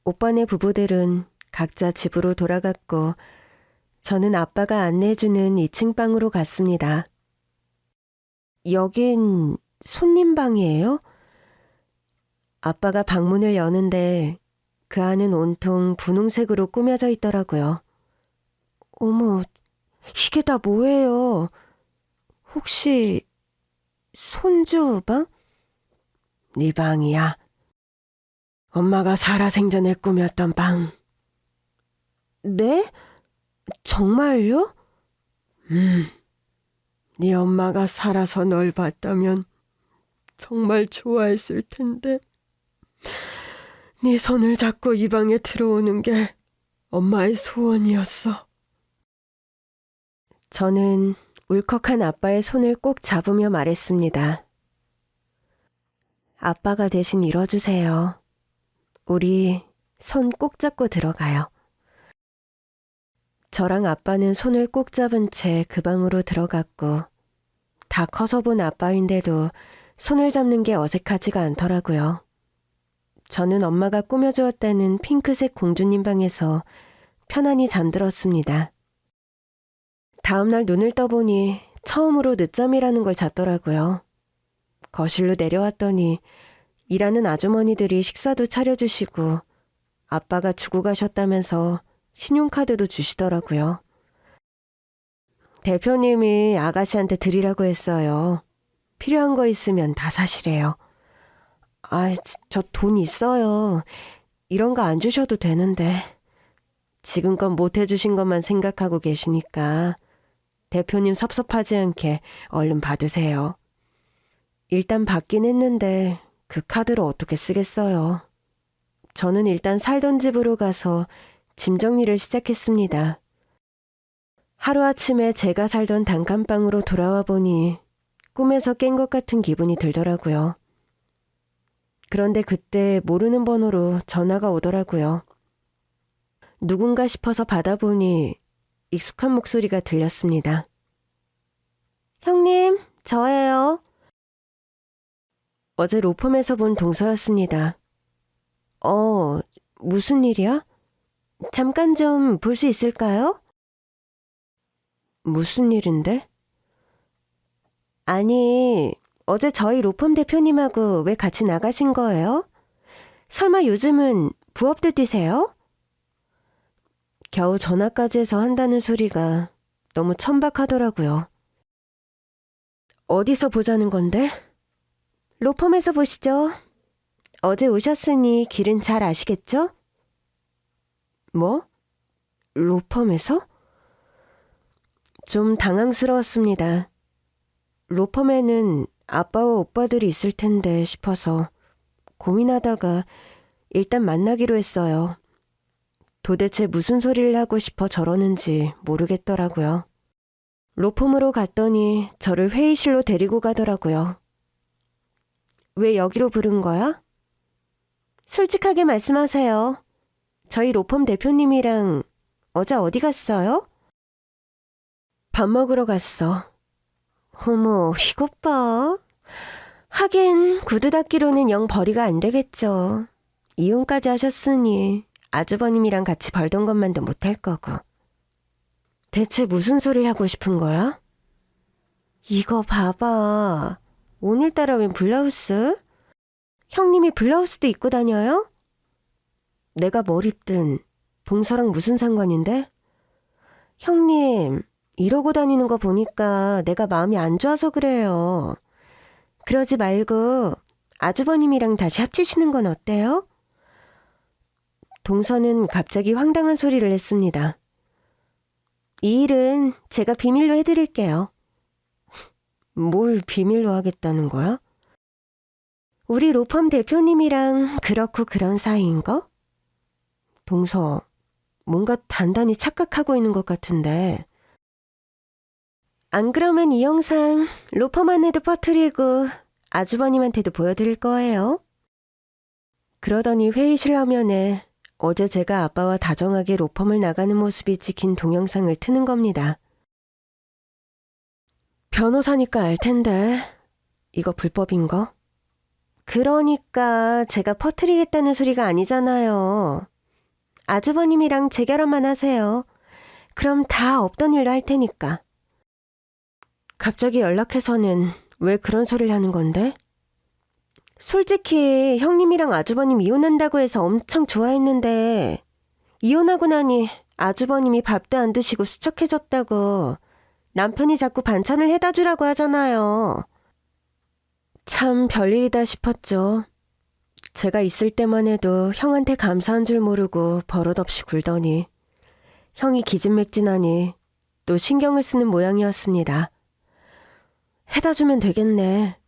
오빠네 부부들은 각자 집으로 돌아갔고 저는 아빠가 안내해주는 2층 방으로 갔습니다. 여긴 손님 방이에요? 아빠가 방문을 여는데 그 안은 온통 분홍색으로 꾸며져 있더라고요. 어머, 이게 다 뭐예요? 혹시 손주 방? 네 방이야. 엄마가 살아생전에 꾸몄던 방. 네? 정말요? 네 엄마가 살아서 널 봤다면 정말 좋아했을 텐데. 네 손을 잡고 이 방에 들어오는 게 엄마의 소원이었어. 저는 울컥한 아빠의 손을 꼭 잡으며 말했습니다. 아빠가 대신 이뤄주세요. 우리 손 꼭 잡고 들어가요. 저랑 아빠는 손을 꼭 잡은 채 그 방으로 들어갔고 다 커서 본 아빠인데도 손을 잡는 게 어색하지가 않더라고요. 저는 엄마가 꾸며주었다는 핑크색 공주님 방에서 편안히 잠들었습니다. 다음날 눈을 떠보니 처음으로 늦잠이라는 걸 잤더라고요. 거실로 내려왔더니 일하는 아주머니들이 식사도 차려주시고 아빠가 주고 가셨다면서 신용카드도 주시더라고요. 대표님이 아가씨한테 드리라고 했어요. 필요한 거 있으면 다 사시래요. 저 돈 있어요. 이런 거 안 주셔도 되는데. 지금껏 못 해주신 것만 생각하고 계시니까 대표님 섭섭하지 않게 얼른 받으세요. 일단 받긴 했는데 그 카드를 어떻게 쓰겠어요. 저는 일단 살던 집으로 가서 짐 정리를 시작했습니다. 하루아침에 제가 살던 단칸방으로 돌아와 보니 꿈에서 깬 것 같은 기분이 들더라고요. 그런데 그때 모르는 번호로 전화가 오더라고요. 누군가 싶어서 받아보니 익숙한 목소리가 들렸습니다. 형님, 저예요. 어제 로펌에서 본 동서였습니다. 무슨 일이야? 잠깐 좀 볼 수 있을까요? 무슨 일인데? 아니, 어제 저희 로펌 대표님하고 왜 같이 나가신 거예요? 설마 요즘은 부업도 뛰세요? 겨우 전화까지 해서 한다는 소리가 너무 천박하더라고요. 어디서 보자는 건데? 로펌에서 보시죠. 어제 오셨으니 길은 잘 아시겠죠? 뭐? 로펌에서? 좀 당황스러웠습니다. 로펌에는 아빠와 오빠들이 있을 텐데 싶어서 고민하다가 일단 만나기로 했어요. 도대체 무슨 소리를 하고 싶어 저러는지 모르겠더라고요. 로펌으로 갔더니 저를 회의실로 데리고 가더라고요. 왜 여기로 부른 거야? 솔직하게 말씀하세요. 저희 로펌 대표님이랑 어제 어디 갔어요? 밥 먹으러 갔어. 어머, 이것 봐. 하긴 구두 닦기로는 영 벌이가 안 되겠죠. 이혼까지 하셨으니 아주버님이랑 같이 벌던 것만도 못할 거고. 대체 무슨 소리를 하고 싶은 거야? 이거 봐봐. 오늘따라 웬 블라우스? 형님이 블라우스도 입고 다녀요? 내가 뭘 입든 동서랑 무슨 상관인데? 형님, 이러고 다니는 거 보니까 내가 마음이 안 좋아서 그래요. 그러지 말고 아주버님이랑 다시 합치시는 건 어때요? 동서는 갑자기 황당한 소리를 했습니다. 이 일은 제가 비밀로 해드릴게요. 뭘 비밀로 하겠다는 거야? 우리 로펌 대표님이랑 그렇고 그런 사이인 거? 동서, 뭔가 단단히 착각하고 있는 것 같은데. 안 그러면 이 영상 로펌 안에도 퍼뜨리고 아주버님한테도 보여드릴 거예요. 그러더니 회의실 화면에 어제 제가 아빠와 다정하게 로펌을 나가는 모습이 찍힌 동영상을 트는 겁니다. 변호사니까 알 텐데 이거 불법인 거? 그러니까 제가 퍼뜨리겠다는 소리가 아니잖아요. 아주버님이랑 재결합만 하세요. 그럼 다 없던 일로 할 테니까. 갑자기 연락해서는 왜 그런 소리를 하는 건데? 솔직히 형님이랑 아주버님 이혼한다고 해서 엄청 좋아했는데 이혼하고 나니 아주버님이 밥도 안 드시고 수척해졌다고 남편이 자꾸 반찬을 해다 주라고 하잖아요. 참 별일이다 싶었죠. 제가 있을 때만 해도 형한테 감사한 줄 모르고 버릇없이 굴더니 형이 기진맥진하니 또 신경을 쓰는 모양이었습니다. 해다 주면 되겠네.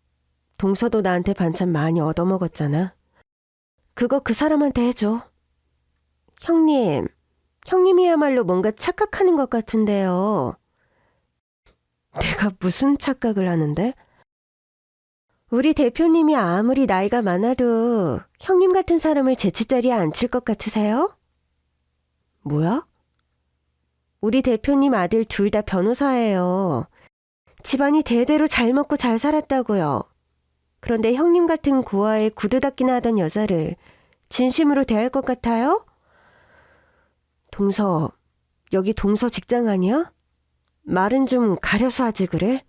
동서도 나한테 반찬 많이 얻어먹었잖아. 그거 그 사람한테 해줘. 형님이야말로 뭔가 착각하는 것 같은데요. 내가 무슨 착각을 하는데? 우리 대표님이 아무리 나이가 많아도 형님 같은 사람을 제치자리에 앉힐 것 같으세요? 뭐야? 우리 대표님 아들 둘 다 변호사예요. 집안이 대대로 잘 먹고 잘 살았다고요. 그런데 형님 같은 고아에 구두 닦기나 하던 여자를 진심으로 대할 것 같아요? 동서, 여기 동서 직장 아니야? 말은 좀 가려서 하지 그래?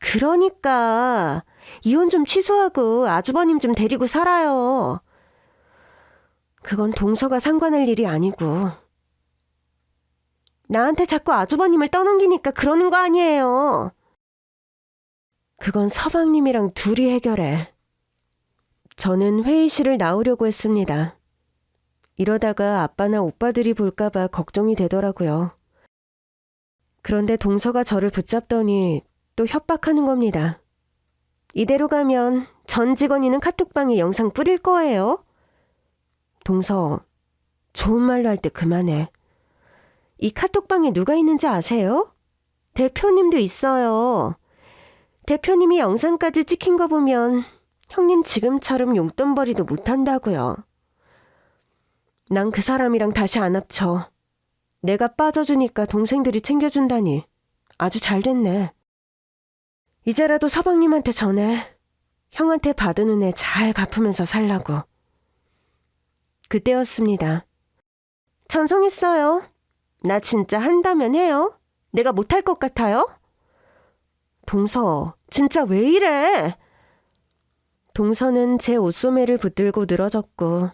그러니까 이혼 좀 취소하고 아주버님 좀 데리고 살아요. 그건 동서가 상관할 일이 아니고. 나한테 자꾸 아주버님을 떠넘기니까 그러는 거 아니에요. 그건 서방님이랑 둘이 해결해. 저는 회의실을 나오려고 했습니다. 이러다가 아빠나 오빠들이 볼까봐 걱정이 되더라고요. 그런데 동서가 저를 붙잡더니 또 협박하는 겁니다. 이대로 가면 전 직원이는 카톡방에 영상 뿌릴 거예요. 동서, 좋은 말로 할 때 그만해. 이 카톡방에 누가 있는지 아세요? 대표님도 있어요. 대표님이 영상까지 찍힌 거 보면 형님 지금처럼 용돈벌이도 못한다고요. 난 그 사람이랑 다시 안 합쳐. 내가 빠져주니까 동생들이 챙겨준다니 아주 잘 됐네. 이제라도 서방님한테 전해. 형한테 받은 은혜 잘 갚으면서 살라고. 그때였습니다. 전송했어요. 나 진짜 한다면 해요. 내가 못할 것 같아요? 동서, 진짜 왜 이래? 동서는 제 옷소매를 붙들고 늘어졌고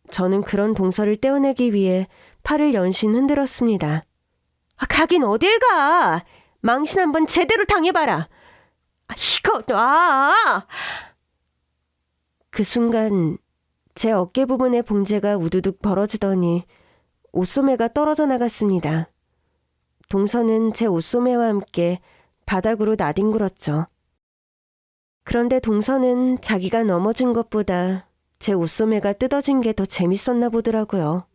저는 그런 동서를 떼어내기 위해 팔을 연신 흔들었습니다. 가긴 어딜 가! 망신 한번 제대로 당해봐라! 이거 놔! 그 순간 제 어깨 부분의 봉제가 우두둑 벌어지더니 옷소매가 떨어져 나갔습니다. 동서는 제 옷소매와 함께 바닥으로 나뒹굴었죠. 그런데 동서는 자기가 넘어진 것보다 제 옷소매가 뜯어진 게 더 재밌었나 보더라고요.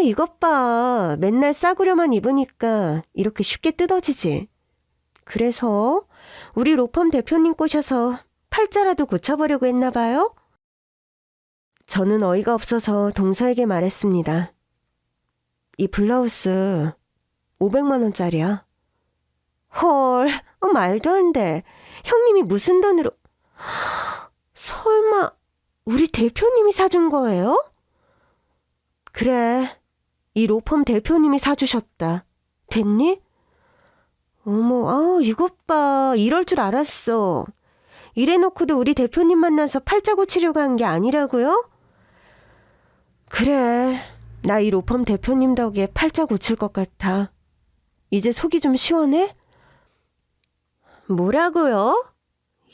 이것 봐. 맨날 싸구려만 입으니까 이렇게 쉽게 뜯어지지. 그래서 우리 로펌 대표님 꼬셔서 팔자라도 고쳐보려고 했나 봐요? 저는 어이가 없어서 동서에게 말했습니다. 이 블라우스 500만 원짜리야. 헐, 말도 안 돼. 형님이 무슨 돈으로... 설마 우리 대표님이 사준 거예요? 그래, 이 로펌 대표님이 사주셨다. 됐니? 어머, 이것 봐. 이럴 줄 알았어. 이래놓고도 우리 대표님 만나서 팔자 고치려고 한 게 아니라고요? 그래, 나 이 로펌 대표님 덕에 팔자 고칠 것 같아. 이제 속이 좀 시원해? 뭐라고요?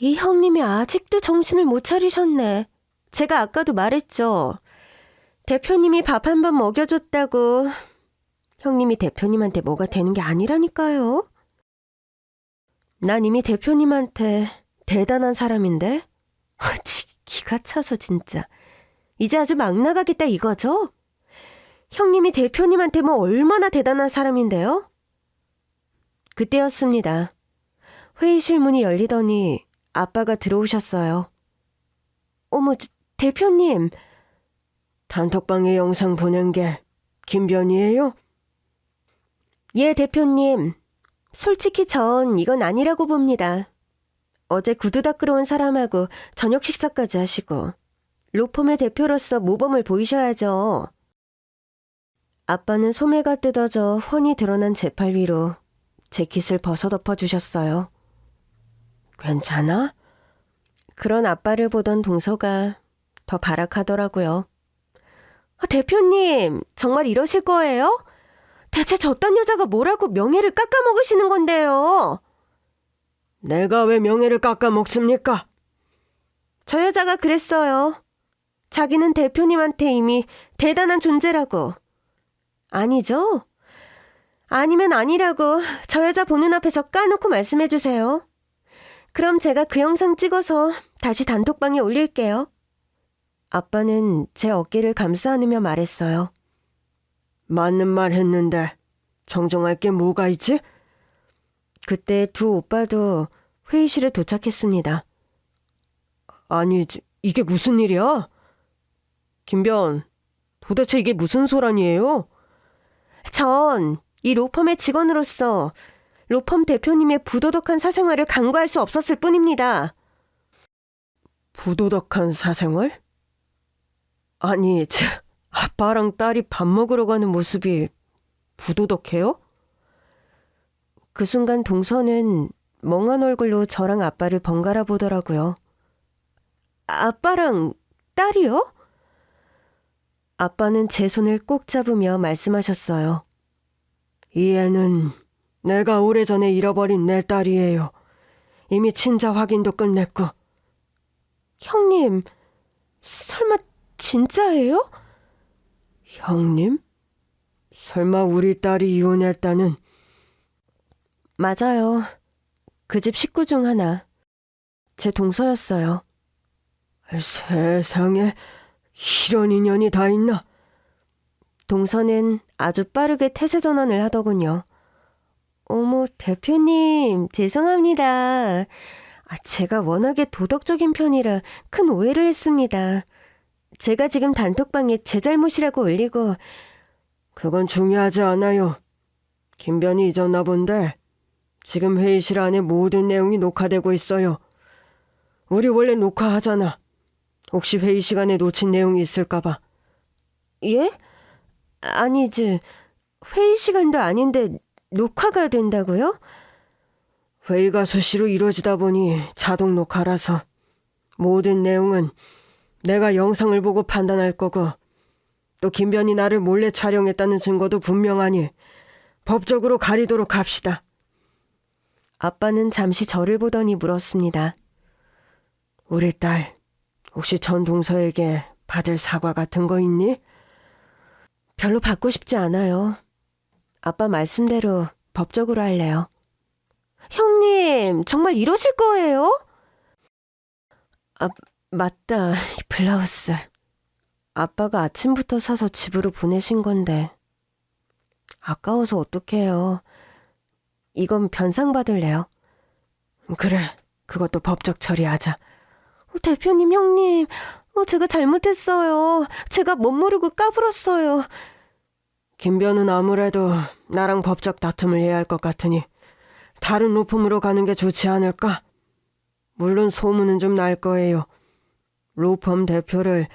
이 형님이 아직도 정신을 못 차리셨네. 제가 아까도 말했죠. 대표님이 밥 한 번 먹여줬다고. 형님이 대표님한테 뭐가 되는 게 아니라니까요. 난 이미 대표님한테 대단한 사람인데? 기가 차서 진짜. 이제 아주 막 나가겠다 이거죠? 형님이 대표님한테 뭐 얼마나 대단한 사람인데요? 그때였습니다. 회의실 문이 열리더니 아빠가 들어오셨어요. 어머, 대표님. 단톡방에 영상 보낸 게 김변이에요? 예, 대표님. 솔직히 전 이건 아니라고 봅니다. 어제 구두 닦으러 온 사람하고 저녁 식사까지 하시고 로펌의 대표로서 모범을 보이셔야죠. 아빠는 소매가 뜯어져 훤히 드러난 제 팔 위로 재킷을 벗어덮어 주셨어요. 괜찮아? 그런 아빠를 보던 동서가 더 발악하더라고요. 대표님, 정말 이러실 거예요? 대체 저딴 여자가 뭐라고 명예를 깎아먹으시는 건데요? 내가 왜 명예를 깎아먹습니까? 저 여자가 그랬어요. 자기는 대표님한테 이미 대단한 존재라고. 아니죠? 아니면 아니라고 저 여자 보는 앞에서 까놓고 말씀해 주세요. 그럼 제가 그 영상 찍어서 다시 단톡방에 올릴게요. 아빠는 제 어깨를 감싸 안으며 말했어요. 맞는 말 했는데 정정할 게 뭐가 있지? 그때 두 오빠도 회의실에 도착했습니다. 아니, 이게 무슨 일이야? 김변, 도대체 이게 무슨 소란이에요? 전 이 로펌의 직원으로서 로펌 대표님의 부도덕한 사생활을 간과할 수 없었을 뿐입니다. 부도덕한 사생활? 아니, 아빠랑 딸이 밥 먹으러 가는 모습이 부도덕해요? 그 순간 동서는 멍한 얼굴로 저랑 아빠를 번갈아 보더라고요. 아빠랑 딸이요? 아빠는 제 손을 꼭 잡으며 말씀하셨어요. 이 애는 내가 오래전에 잃어버린 내 딸이에요. 이미 친자 확인도 끝냈고. 형님, 설마 진짜예요? 형님? 설마 우리 딸이 이혼했다는? 맞아요. 그 집 식구 중 하나. 제 동서였어요. 세상에 이런 인연이 다 있나? 동서는 아주 빠르게 태세 전환을 하더군요. 어머, 대표님, 죄송합니다. 제가 워낙에 도덕적인 편이라 큰 오해를 했습니다. 제가 지금 단톡방에 제 잘못이라고 올리고. 그건 중요하지 않아요. 김변이 잊었나 본데 지금 회의실 안에 모든 내용이 녹화되고 있어요. 우리 원래 녹화하잖아. 혹시 회의 시간에 놓친 내용이 있을까봐. 예? 아니지. 회의 시간도 아닌데 녹화가 된다고요? 회의가 수시로 이루어지다 보니 자동 녹화라서 모든 내용은 내가 영상을 보고 판단할 거고, 또 김변이 나를 몰래 촬영했다는 증거도 분명하니 법적으로 가리도록 합시다. 아빠는 잠시 저를 보더니 물었습니다. 우리 딸 혹시 전 동서에게 받을 사과 같은 거 있니? 별로 받고 싶지 않아요. 아빠 말씀대로 법적으로 할래요. 형님, 정말 이러실 거예요? 맞다. 이 블라우스. 아빠가 아침부터 사서 집으로 보내신 건데. 아까워서 어떡해요. 이건 변상 받을래요. 그래, 그것도 법적 처리하자. 대표님, 형님, 제가 잘못했어요. 제가 못 모르고 까불었어요. 김변은 아무래도 나랑 법적 다툼을 해야 할 것 같으니 다른 로펌으로 가는 게 좋지 않을까? 물론 소문은 좀 날 거예요. 로펌 대표를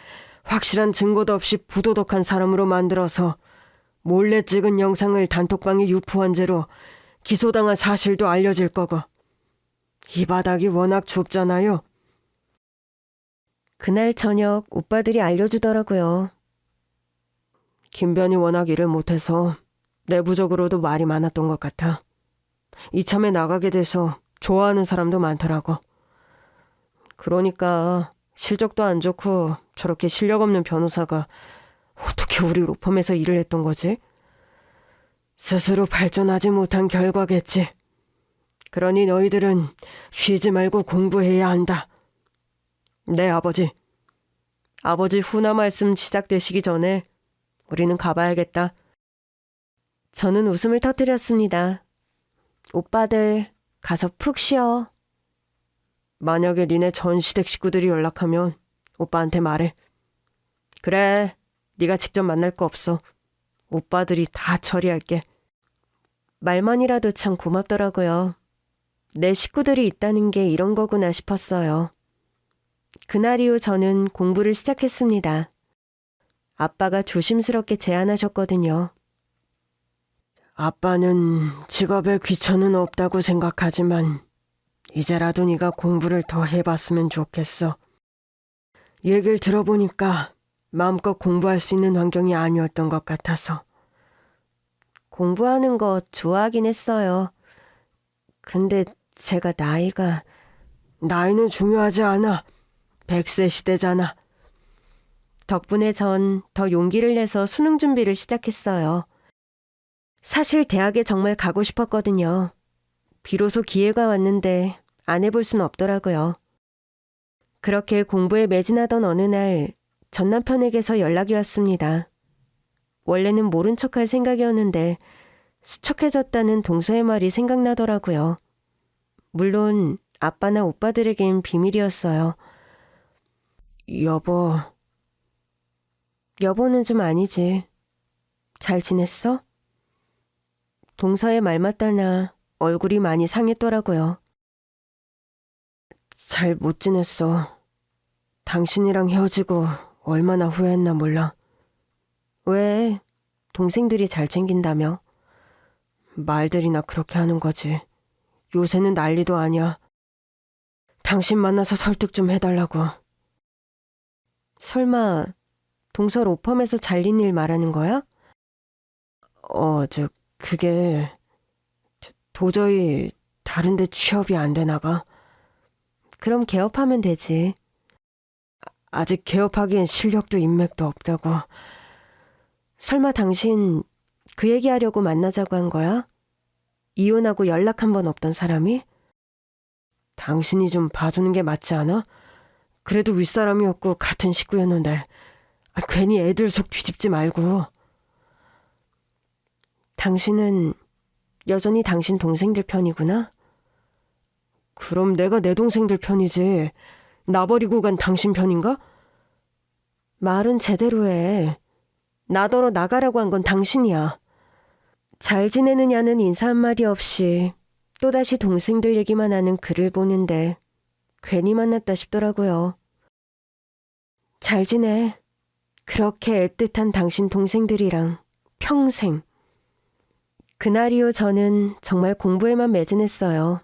확실한 증거도 없이 부도덕한 사람으로 만들어서 몰래 찍은 영상을 단톡방에 유포한 죄로 기소당한 사실도 알려질 거고. 이 바닥이 워낙 좁잖아요. 그날 저녁 오빠들이 알려주더라고요. 김변이 워낙 일을 못해서 내부적으로도 말이 많았던 것 같아. 이참에 나가게 돼서 좋아하는 사람도 많더라고. 그러니까 실적도 안 좋고 저렇게 실력 없는 변호사가 어떻게 우리 로펌에서 일을 했던 거지? 스스로 발전하지 못한 결과겠지. 그러니 너희들은 쉬지 말고 공부해야 한다. 네, 아버지. 아버지 훈화 말씀 시작되시기 전에 우리는 가봐야겠다. 저는 웃음을 터뜨렸습니다. 오빠들, 가서 푹 쉬어. 만약에 니네 전 시댁 식구들이 연락하면 오빠한테 말해. 그래, 네가 직접 만날 거 없어. 오빠들이 다 처리할게. 말만이라도 참 고맙더라고요. 내 식구들이 있다는 게 이런 거구나 싶었어요. 그날 이후 저는 공부를 시작했습니다. 아빠가 조심스럽게 제안하셨거든요. 아빠는 직업에 귀천은 없다고 생각하지만 이제라도 네가 공부를 더 해봤으면 좋겠어. 얘기를 들어보니까 마음껏 공부할 수 있는 환경이 아니었던 것 같아서. 공부하는 거 좋아하긴 했어요. 근데 제가 나이는 중요하지 않아. 100세 시대잖아. 덕분에 전 더 용기를 내서 수능 준비를 시작했어요. 사실 대학에 정말 가고 싶었거든요. 비로소 기회가 왔는데 안 해볼 순 없더라고요. 그렇게 공부에 매진하던 어느 날 전 남편에게서 연락이 왔습니다. 원래는 모른 척할 생각이었는데 수척해졌다는 동서의 말이 생각나더라고요. 물론 아빠나 오빠들에겐 비밀이었어요. 여보는 좀 아니지. 잘 지냈어? 동서의 말 맞다나 얼굴이 많이 상했더라고요. 잘 못 지냈어. 당신이랑 헤어지고 얼마나 후회했나 몰라. 왜? 동생들이 잘 챙긴다며? 말들이나 그렇게 하는 거지. 요새는 난리도 아니야. 당신 만나서 설득 좀 해달라고. 설마 동서 로펌에서 잘린 일 말하는 거야? 그게 도저히 다른 데 취업이 안 되나 봐. 그럼 개업하면 되지. 아직 개업하기엔 실력도 인맥도 없다고. 설마 당신 그 얘기하려고 만나자고 한 거야? 이혼하고 연락 한 번 없던 사람이? 당신이 좀 봐주는 게 맞지 않아? 그래도 윗사람이었고 같은 식구였는데 괜히 애들 속 뒤집지 말고. 당신은 여전히 당신 동생들 편이구나? 그럼 내가 내 동생들 편이지. 나 버리고 간 당신 편인가? 말은 제대로 해. 나더러 나가라고 한 건 당신이야. 잘 지내느냐는 인사 한마디 없이 또다시 동생들 얘기만 하는 글을 보는데 괜히 만났다 싶더라고요. 잘 지내. 그렇게 애틋한 당신 동생들이랑 평생. 그날 이후 저는 정말 공부에만 매진했어요.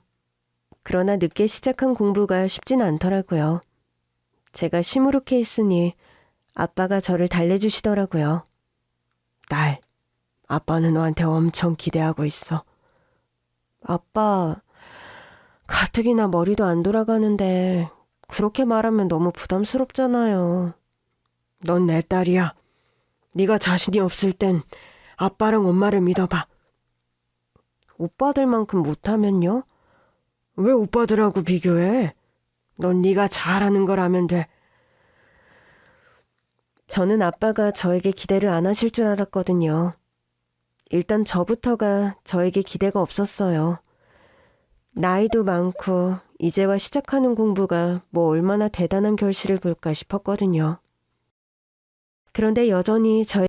그러나 늦게 시작한 공부가 쉽진 않더라고요. 제가 시무룩해 있으니 아빠가 저를 달래주시더라고요. 딸, 아빠는 너한테 엄청 기대하고 있어. 아빠, 가뜩이나 머리도 안 돌아가는데 그렇게 말하면 너무 부담스럽잖아요. 넌 내 딸이야. 네가 자신이 없을 땐 아빠랑 엄마를 믿어봐. 오빠들만큼 못하면요? 왜 오빠들하고 비교해? 넌 네가 잘하는 걸 하면 돼. 저는 아빠가 저에게 기대를 안 하실 줄 알았거든요. 일단 저부터가 저에게 기대가 없었어요. 나이도 많고 이제와 시작하는 공부가 뭐 얼마나 대단한 결실을 볼까 싶었거든요. 그런데 여전히 저의